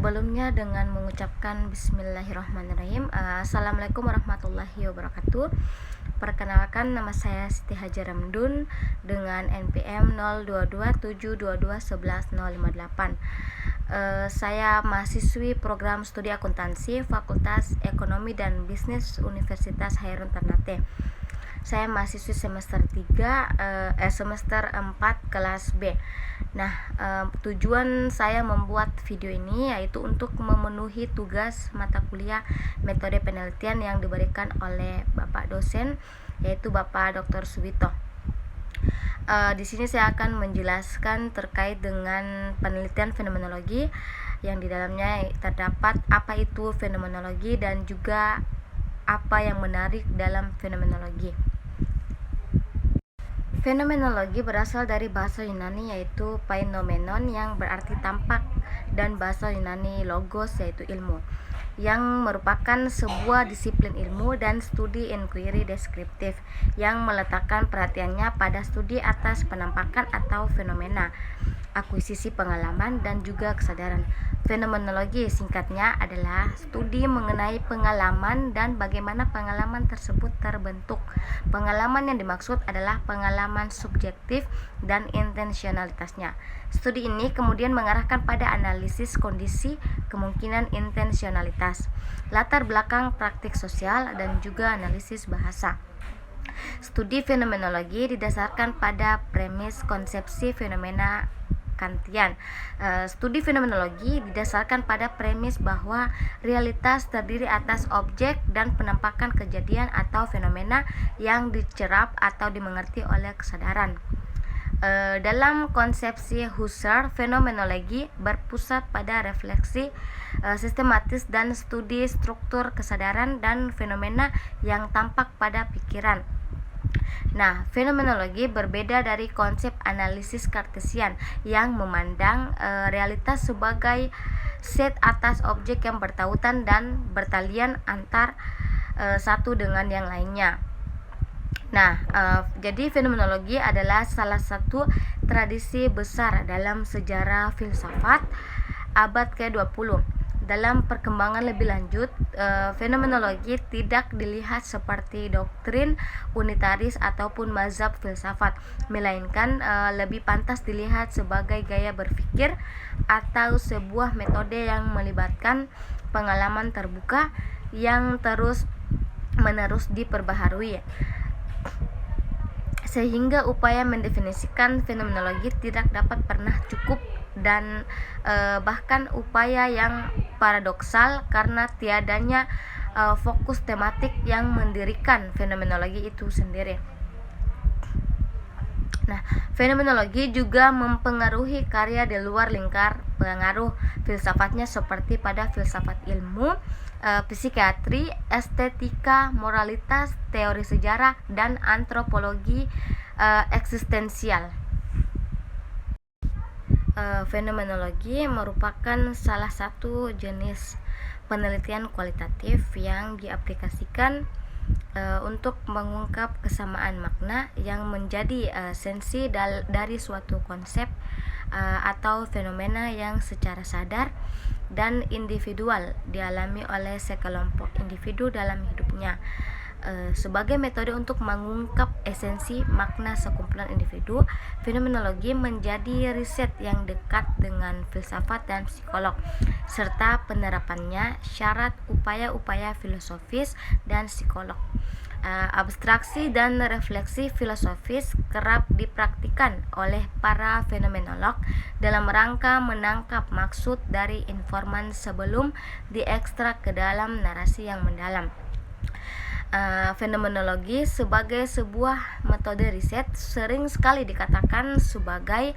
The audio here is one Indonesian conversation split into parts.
Sebelumnya dengan mengucapkan Bismillahirrahmanirrahim. Assalamualaikum warahmatullahi wabarakatuh. Perkenalkan, nama saya Siti Hajar Ramdun dengan NPM 0227221158. Saya mahasiswi program studi akuntansi Fakultas Ekonomi dan Bisnis Universitas Hairun Ternate. Saya mahasiswi semester 4 kelas B. Nah, tujuan saya membuat video ini yaitu untuk memenuhi tugas mata kuliah metode penelitian yang diberikan oleh Bapak dosen, yaitu Bapak Dr. Subito. Di sini saya akan menjelaskan terkait dengan penelitian fenomenologi yang di dalamnya terdapat apa itu fenomenologi dan juga apa yang menarik dalam fenomenologi. Fenomenologi berasal dari bahasa Yunani yaitu phenomenon yang berarti tampak, dan bahasa Yunani logos yaitu ilmu, yang merupakan sebuah disiplin ilmu dan studi inquiry deskriptif yang meletakkan perhatiannya pada studi atas penampakan atau fenomena, akuisisi pengalaman dan juga kesadaran. Fenomenologi singkatnya adalah studi mengenai pengalaman dan bagaimana pengalaman tersebut terbentuk. Pengalaman yang dimaksud adalah pengalaman subjektif dan intensionalitasnya. Studi ini kemudian mengarahkan pada analisis kondisi, kemungkinan intensionalitas, latar belakang praktik sosial, dan juga analisis bahasa. Studi fenomenologi didasarkan pada premis konsepsi fenomena Kantian. Studi fenomenologi didasarkan pada premis bahwa realitas terdiri atas objek dan penampakan kejadian atau fenomena yang dicerap atau dimengerti oleh kesadaran. Dalam konsepsi Husserl, fenomenologi berpusat pada refleksi sistematis dan studi struktur kesadaran dan fenomena yang tampak pada pikiran. Nah, fenomenologi berbeda dari konsep analisis Kartesian yang memandang realitas sebagai set atas objek yang bertautan dan bertalian antar satu dengan yang lainnya. Nah, jadi fenomenologi adalah salah satu tradisi besar dalam sejarah filsafat abad ke-20. Dalam perkembangan lebih lanjut, fenomenologi tidak dilihat seperti doktrin unitaris ataupun mazhab filsafat, melainkan lebih pantas dilihat sebagai gaya berpikir atau sebuah metode yang melibatkan pengalaman terbuka yang terus-menerus diperbaharui, sehingga upaya mendefinisikan fenomenologi tidak dapat pernah cukup, dan bahkan upaya yang paradoksal karena tiadanya fokus tematik yang mendirikan fenomenologi itu sendiri. Nah, fenomenologi juga mempengaruhi karya di luar lingkar pengaruh filsafatnya seperti pada filsafat ilmu, psikiatri, estetika, moralitas, teori sejarah, dan antropologi eksistensial. Fenomenologi merupakan salah satu jenis penelitian kualitatif yang diaplikasikan untuk mengungkap kesamaan makna yang menjadi esensi dari suatu konsep atau fenomena yang secara sadar dan individual dialami oleh sekelompok individu dalam hidupnya. Sebagai metode untuk mengungkap esensi makna sekumpulan individu, fenomenologi menjadi riset yang dekat dengan filsafat dan psikolog, serta penerapannya syarat upaya-upaya filosofis dan psikolog. Abstraksi dan refleksi filosofis kerap dipraktikkan oleh para fenomenolog dalam rangka menangkap maksud dari informan sebelum diekstrak ke dalam narasi yang mendalam. Fenomenologi sebagai sebuah metode riset sering sekali dikatakan sebagai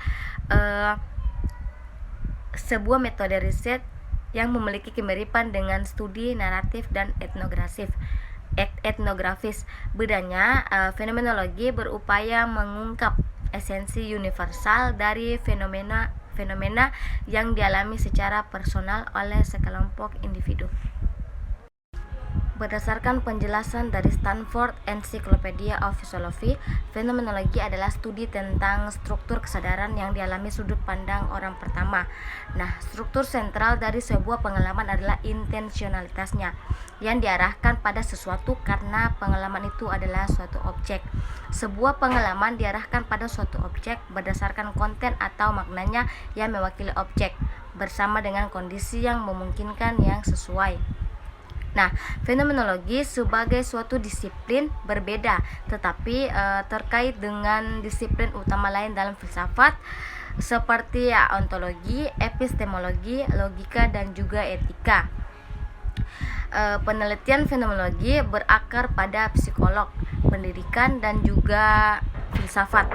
sebuah metode riset yang memiliki kemiripan dengan studi naratif dan etnografis. Bedanya, fenomenologi berupaya mengungkap esensi universal dari fenomena yang dialami secara personal oleh sekelompok individu. Berdasarkan penjelasan dari Stanford Encyclopedia of Philosophy, fenomenologi adalah studi tentang struktur kesadaran yang dialami sudut pandang orang pertama. Nah, struktur sentral dari sebuah pengalaman adalah intensionalitasnya, yang diarahkan pada sesuatu karena pengalaman itu adalah suatu objek. Sebuah pengalaman diarahkan pada suatu objek berdasarkan konten atau maknanya yang mewakili objek, bersama dengan kondisi yang memungkinkan yang sesuai. Nah, fenomenologi sebagai suatu disiplin berbeda, tetapi terkait dengan disiplin utama lain dalam filsafat seperti ontologi, epistemologi, logika, dan juga etika. Penelitian fenomenologi berakar pada psikolog, pendidikan, dan juga filsafat.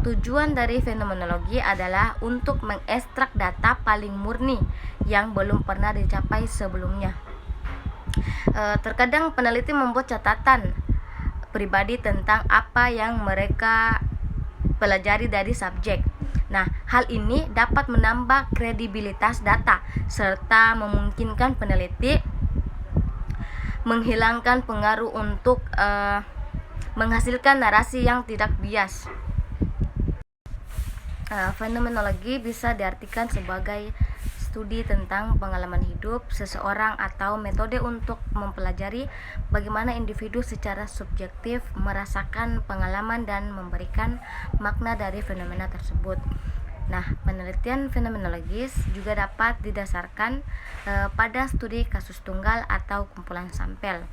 Tujuan dari fenomenologi adalah untuk mengekstrak data paling murni yang belum pernah dicapai sebelumnya. Terkadang peneliti membuat catatan pribadi tentang apa yang mereka pelajari dari subjek. Nah, hal ini dapat menambah kredibilitas data serta memungkinkan peneliti menghilangkan pengaruh untuk menghasilkan narasi yang tidak bias. Fenomenologi bisa diartikan sebagai studi tentang pengalaman hidup seseorang atau metode untuk mempelajari bagaimana individu secara subjektif merasakan pengalaman dan memberikan makna dari fenomena tersebut. Nah, penelitian fenomenologis juga dapat didasarkan pada studi kasus tunggal atau kumpulan sampel.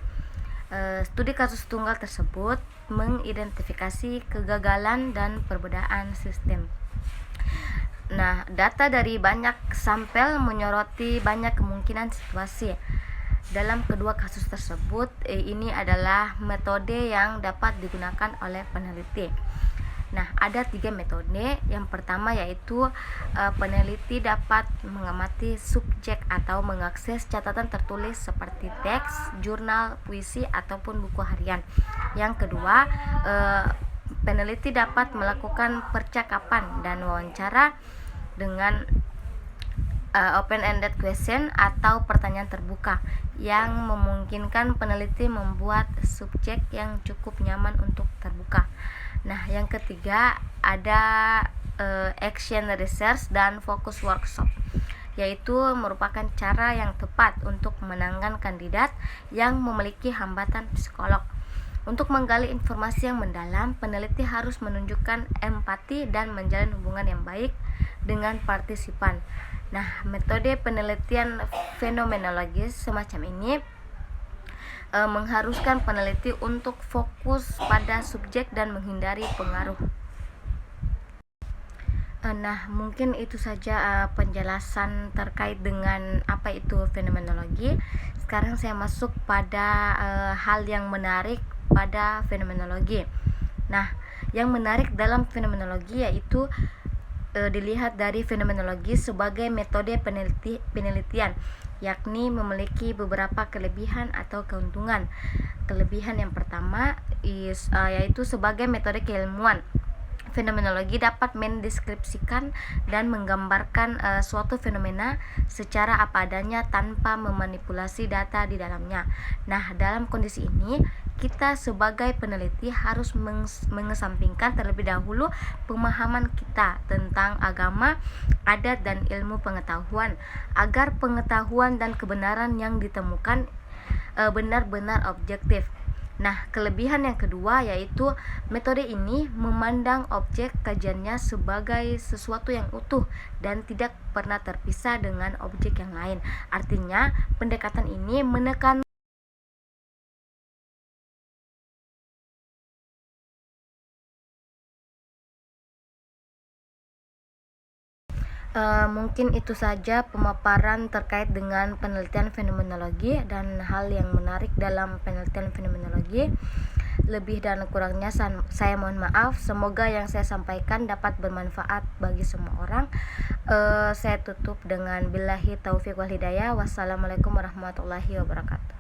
Studi kasus tunggal tersebut mengidentifikasi kegagalan dan perbedaan sistem. Nah, data dari banyak sampel menyoroti banyak kemungkinan situasi. Dalam kedua kasus tersebut, ini adalah metode yang dapat digunakan oleh peneliti. Nah, ada 3 metode. Yang pertama yaitu peneliti dapat mengamati subjek atau mengakses catatan tertulis seperti teks, jurnal, puisi, ataupun buku harian. Yang kedua, peneliti dapat melakukan percakapan dan wawancara dengan open-ended question atau pertanyaan terbuka yang memungkinkan peneliti membuat subjek yang cukup nyaman untuk terbuka. Nah, yang ketiga ada action research dan focus workshop, yaitu merupakan cara yang tepat untuk memenangkan kandidat yang memiliki hambatan psikolog. Untuk menggali informasi yang mendalam, peneliti harus menunjukkan empati dan menjalin hubungan yang baik dengan partisipan. Nah, metode penelitian fenomenologis semacam ini mengharuskan peneliti untuk fokus pada subjek dan menghindari pengaruh. Nah, mungkin itu saja penjelasan terkait dengan apa itu fenomenologi. Sekarang saya masuk pada hal yang menarik pada fenomenologi. Nah, yang menarik dalam fenomenologi yaitu dilihat dari fenomenologi sebagai metode penelitian, yakni memiliki beberapa kelebihan atau keuntungan. Kelebihan yang pertama yaitu sebagai metode keilmuan. Fenomenologi dapat mendeskripsikan dan menggambarkan suatu fenomena secara apa adanya tanpa memanipulasi data di dalamnya. Nah, dalam kondisi ini, kita sebagai peneliti harus mengesampingkan terlebih dahulu pemahaman kita tentang agama, adat, dan ilmu pengetahuan agar pengetahuan dan kebenaran yang ditemukan benar-benar objektif. Nah, kelebihan yang kedua yaitu metode ini memandang objek kajiannya sebagai sesuatu yang utuh dan tidak pernah terpisah dengan objek yang lain. Artinya, pendekatan ini menekan mungkin itu saja pemaparan terkait dengan penelitian fenomenologi dan hal yang menarik dalam penelitian fenomenologi. Lebih dan kurangnya saya mohon maaf. Semoga yang saya sampaikan dapat bermanfaat bagi semua orang. Saya tutup dengan billahi taufiq wal hidayah. Wassalamualaikum warahmatullahi wabarakatuh.